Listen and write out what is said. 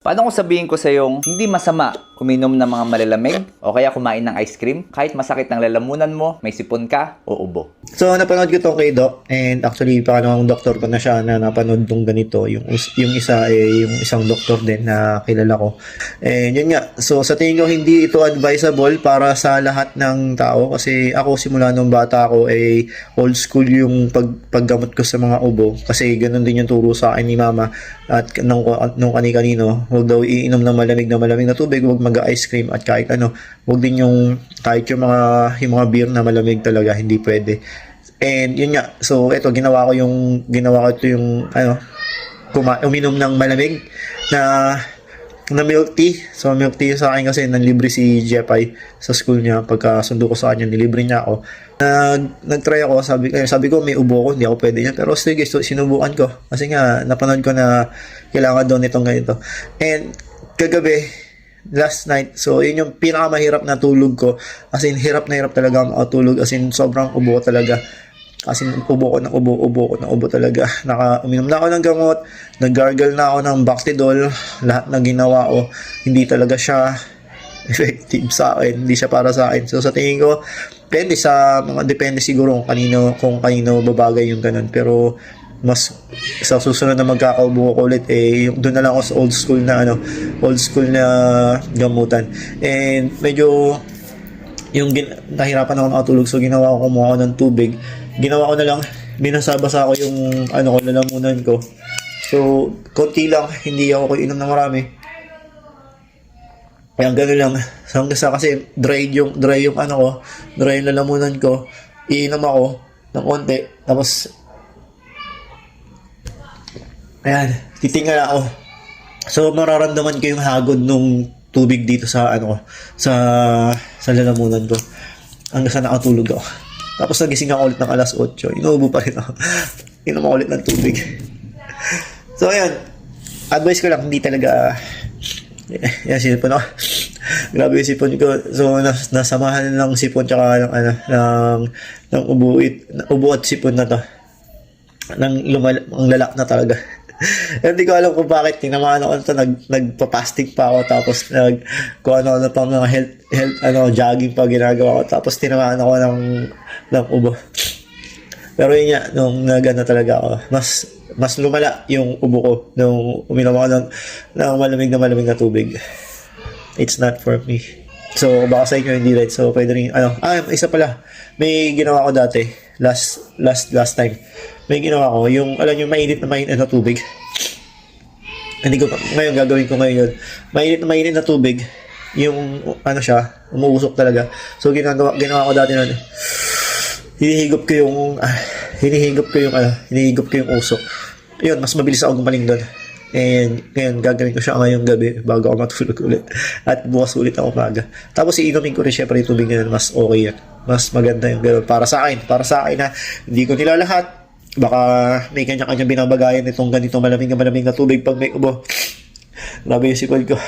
Paano kung sabihin ko sa yung hindi masama kuminom ng mga malalamig o kaya kumain ng ice cream kahit masakit ang lalamunan mo, may sipon ka o ubo? So, napanood ko to kay Doc, and actually, pangalawang doktor ko na siya na napanood tong ganito. Yung isa yung isang doktor din na kilala ko. And yun nga, so sa tingin ko, hindi ito advisable para sa lahat ng tao kasi ako simula nung bata ako old school yung paggamot ko sa mga ubo kasi ganun din yung turo sa akin ni mama at nung kani-kanino, huwag daw iinom ng malamig na tubig, huwag mag-ice cream at kahit ano, huwag din yung kahit yung mga beer na malamig talaga, hindi pwede. And yun nga, so ito ginawa ko yung uminom ng malamig na milk tea. So milk tea sa akin kasi nanlibre si Jepay sa school niya, pagkasundo ko sa kanya nilibre niya ako. Nag-try ako, sabi ko may ubo ko, hindi ako pwede yan, pero sige, sinubukan ko kasi nga napanood ko na kailangan daw nitong ganito. And kagabi, last night, so yun yung pinakamahirap na tulog ko, as in hirap na hirap talaga makatulog, as in sobrang ubo ko talaga, as in ubo ko talaga. Uminom na ako ng gamot, nag-gargle na ako ng Bactidol, lahat na ginawa ko, hindi talaga siya effective sa akin, hindi siya para sa akin. So sa tingin ko, depende siguro kung kanino babagay yung ganun, pero mas sa susunod na magkakaubo ko ulit doon na lang ako sa old school na gamutan. And medyo nahirapan ako makatulog, so ginawa ko, kumuha ako ng tubig, ginawa ko na lang, binasabasa ko yung lalamunan ko, so konti lang, hindi ako inom na marami. Ayan, gano'n lang. So, hanggang sa kasi dry yung lalamunan ko, iinom ako ng konti, tapos ayan, titingal ako. So, mararamdaman ko yung hagod nung tubig dito sa lalamunan ko. Hanggang sa nakatulog ako. Tapos nagising ako ulit ng alas 8. Inuubo pa rin ako. Inom ako ulit ng tubig. So, ayan. Advice ko lang, hindi talaga yan, sipon ako. Grabe yung sipon ko. So, nasamahan ng sipon tsaka ng ubo at sipon na to. Ang lalak na talaga. Hindi ko alam kung bakit tinamaan ako nito, nagpa-fasting pa ako, tapos kung ano pa mga health jogging pa ginagawa ko, tapos tinamaan ako ng ubo. Pero yun nga, nung nagana talaga ako, mas lumala yung ubo ko nung uminom ako ng malamig na tubig. It's not for me. So baka sa inyo hindi right, so pwede rin isa pala, may ginawa ko dati last time. May ginawa ko, yung mainit na tubig. Hindi ko ngayon gagawin ko ngayon. Mainit na tubig, yung umuusok talaga. So ginawa ko dati noon. Hinihigop ko yung usok. Yun, mas mabilis ako gumaling doon. And ngayon gagawin ko siya ngayong gabi bago ako matulog ulit. At bukas ulit ako umaga. Tapos iinumin ko rin syempre yung tubig na mas okay yan. Mas maganda yung gano'n para sa akin na hindi ko nila lahat. Baka may kanya-kanya binabagayan itong ganitong malamig na tubig pag may ubo. Grabe yung sipon ko.